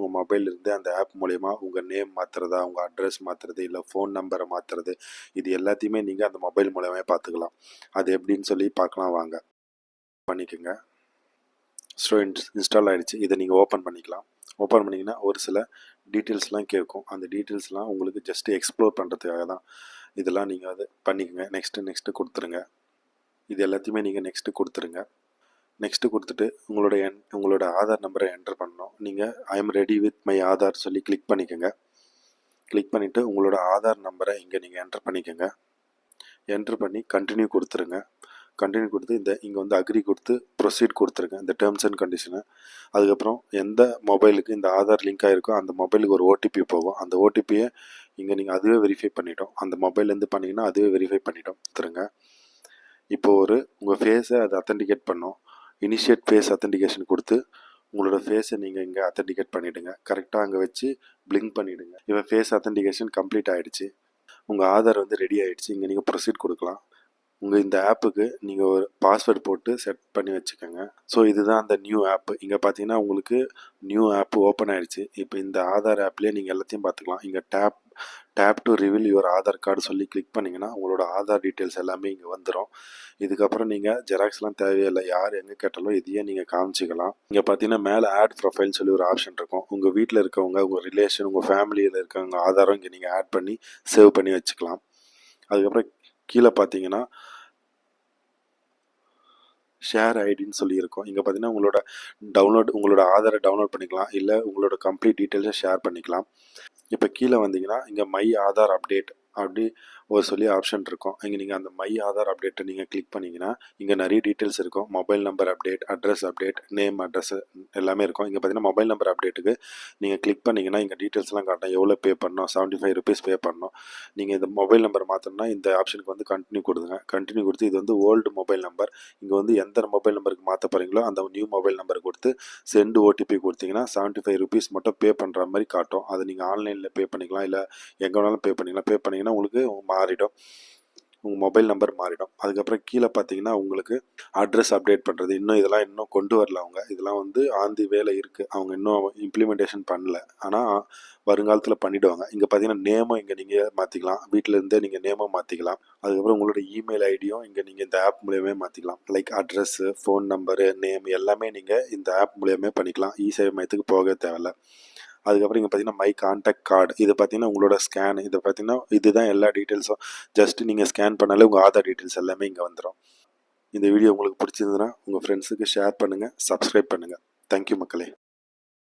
உங்கள் மொபைல்லேருந்து அந்த ஆப் மூலயமா உங்கள் நேம் மாற்றுறதா, உங்கள் அட்ரஸ் மாற்றுறது, இல்லை ஃபோன் நம்பரை மாற்றுறது, இது எல்லாத்தையுமே நீங்கள் அந்த மொபைல் மூலயமா பார்த்துக்கலாம். அது எப்படின்னு சொல்லி பார்க்கலாம் வாங்க. பண்ணிக்கோங்க. ஸோ இன்ஸ்டால் ஆகிடுச்சு. இதை நீங்கள் ஓப்பன் பண்ணிக்கலாம். ஓப்பன் பண்ணிங்கன்னா ஒரு சில டீட்டெயில்ஸ்லாம் கேட்கும். அந்த டீட்டெயில்ஸ்லாம் உங்களுக்கு ஜஸ்ட்டு எக்ஸ்ப்ளோர் பண்ணுறதுக்காக தான். இதெல்லாம் நீங்கள் அது பண்ணிக்கோங்க. நெக்ஸ்ட்டு கொடுத்துருங்க. இது எல்லாத்தையுமே நீங்கள் நெக்ஸ்ட்டு கொடுத்துருங்க. நெக்ஸ்ட்டு கொடுத்துட்டு உங்களோட ஆதார் நம்பரை என்டர் பண்ணணும். நீங்கள் I am ready with my Aadhaar சொல்லி கிளிக் பண்ணிக்கோங்க. கிளிக் பண்ணிவிட்டு உங்களோட ஆதார் நம்பரை இங்கே நீங்கள் என்டர் பண்ணிக்கோங்க. என்டர் பண்ணி கண்டினியூ கொடுத்துருங்க. கண்டினியூ கொடுத்து இங்கே வந்து அக்ரி கொடுத்து ப்ரொசீட் கொடுத்துருங்க, இந்த டேர்ம்ஸ் அண்ட் கண்டிஷனை. அதுக்கப்புறம் எந்த மொபைலுக்கு இந்த ஆதார் லிங்க் ஆகிருக்கோ அந்த மொபைலுக்கு ஒரு ஓடிபி போகும். அந்த ஓடிபியை இங்கே நீங்கள் அதுவே வெரிஃபை பண்ணிட்டோம். அந்த மொபைல்லேருந்து பண்ணிங்கன்னா அதுவே வெரிஃபை பண்ணிட்டோம் கொடுத்துருங்க. இப்போது உங்கள் ஃபேஸை அது அத்தன்டிகேட் பண்ணோம். இனிஷியேட் ஃபேஸ் அத்தன்டிகேஷன் கொடுத்து உங்களோட ஃபேஸை நீங்கள் இங்கே அத்தன்டிகேட் பண்ணிவிடுங்க. கரெக்டாக அங்கே வச்சு பிளிங்க் பண்ணிவிடுங்க. இப்போ ஃபேஸ் அத்தன்டிகேஷன் கம்ப்ளீட் ஆகிடுச்சு. உங்கள் ஆதார் வந்து ரெடி ஆகிடுச்சு. இங்கே நீங்கள் ப்ரொசீட் கொடுக்கலாம். உங்கள் இந்த ஆப்புக்கு நீங்கள் ஒரு பாஸ்வேர்டு போட்டு செட் பண்ணி வச்சுக்கோங்க. ஸோ இதுதான் அந்த நியூ ஆப்பு. இங்கே பார்த்தீங்கன்னா உங்களுக்கு நியூ ஆப்பு ஓப்பன் ஆகிடுச்சு. இப்போ இந்த ஆதார் ஆப்லேயே நீங்கள் எல்லாத்தையும் பார்த்துக்கலாம். இங்கே tape to reveal your Aadhaar card சொல்லி கிளிக் பண்ணிங்கன்னா உங்களோட ஆதார் டீட்டெயில்ஸ் எல்லாமே இங்கே வந்துடும். இதுக்கப்புறம் நீங்கள் ஜெராக்ஸ்லாம் தேவையில்லை. யார் எங்கே கேட்டாலும் இதையே நீங்கள் காமிச்சிக்கலாம். இங்கே பார்த்தீங்கன்னா மேலே ஆட் ப்ரொஃபைல் சொல்லி ஒரு ஆப்ஷன் இருக்கும். உங்கள் வீட்டில் இருக்கவங்க, உங்கள் ரிலேஷன், உங்கள் ஃபேமிலியில் இருக்கவங்க ஆதாரம் இங்கே நீங்கள் ஆட் பண்ணி சேவ் பண்ணி வச்சுக்கலாம். அதுக்கப்புறம் கீழே பார்த்தீங்கன்னா ஷேர் ஐடின்னு சொல்லியிருக்கோம். இங்கே பார்த்தீங்கன்னா உங்களோட ஆதாரை டவுன்லோட் பண்ணிக்கலாம், இல்லை உங்களோட கம்ப்ளீட் டீட்டெயில்ஸை ஷேர் பண்ணிக்கலாம். இப்போ கீழே வந்தீங்கன்னா இங்கே மை ஆதார் அப்டேட் அப்படி ஒரு சொல்லி ஆப்ஷன் இருக்கும். இங்கே நீங்கள் அந்த மை ஆதார் அப்டேட்டை நீங்கள் கிளிக் பண்ணிங்கன்னா இங்கே நிறைய டீட்டெயில்ஸ் இருக்கும். Mobile number update, address update, name, address எல்லாமே இருக்கும். இங்கே பார்த்தீங்கன்னா மொபைல் நம்பர் அப்டேட்டுக்கு நீங்கள் கிளிக் பண்ணிங்கன்னா இங்கே டீட்டெயில்ஸ்லாம் காட்டும். எவ்வளோ பே பண்ணணும், 75 rupees பே பண்ணணும். நீங்கள் இந்த மொபைல் நம்பர் மாற்றணும்னா இந்த ஆப்ஷனுக்கு வந்து கண்டினியூ கொடுங்க. கண்டினியூ கொடுத்து இது வந்து ஓல்டு மொபைல் நம்பர். இங்கே வந்து எந்த மொபைல் நம்பருக்கு மாற்ற போகிறீங்களோ அந்த நியூ மொபைல் நம்பர் கொடுத்து சென்ட் ஓடிபி கொடுத்தீங்கன்னா 75 rupees மட்டும் பே பண்ணுற மாதிரி காட்டும். அதை நீங்கள் ஆன்லைனில் பே பண்ணிக்கலாம், இல்லை எங்கே வேணாலும் பே பண்ணிக்கலாம். பே பண்ணிங்கன்னா உங்களுக்கு மாறிடும், உங்கள் மொபைல் நம்பர் மாறிடும். அதுக்கப்புறம் கீழே பார்த்தீங்கன்னா உங்களுக்கு அட்ரஸ் அப்டேட் பண்ணுறது, இதெல்லாம் இன்னும் கொண்டு வரல அவங்க. இதெல்லாம் வந்து ஆந்தி வேலை இருக்குது. அவங்க இன்னும் இம்ப்ளிமெண்டேஷன் பண்ணல, ஆனால் வருங்காலத்தில் பண்ணிவிடுவாங்க. இங்கே பார்த்தீங்கன்னா நேமும் இங்கே நீங்கள் மாற்றிக்கலாம். வீட்டிலேருந்தே நீங்கள் நேமும் மாற்றிக்கலாம். அதுக்கப்புறம் உங்களோட இமெயில் ஐடியும் இங்கே நீங்கள் இந்த ஆப் மூலியமே மாற்றிக்கலாம். Like address, phone number, name எல்லாமே நீங்கள் இந்த ஆப் மூலியமே பண்ணிக்கலாம். இ-சேவை மையத்துக்கு போக தேவையில்லை. அதுக்கப்புறம் இங்கே பார்த்தீங்கன்னா மை கான்டாக்ட் கார்டு, இது பார்த்தீங்கன்னா உங்களோட ஸ்கேன். இதை பார்த்தீங்கன்னா இதுதான் எல்லா டீட்டெயில்ஸும். ஜஸ்ட் நீங்கள் ஸ்கேன் பண்ணாலே உங்கள் ஆதார் டீட்டெயில்ஸ் எல்லாமே இங்கே வந்துடும். இந்த வீடியோ உங்களுக்கு பிடிச்சிருந்ததுன்னா உங்கள் ஃப்ரெண்ட்ஸுக்கு ஷேர் பண்ணுங்கள், சப்ஸ்கிரைப் பண்ணுங்கள். தேங்க்யூ மக்களே.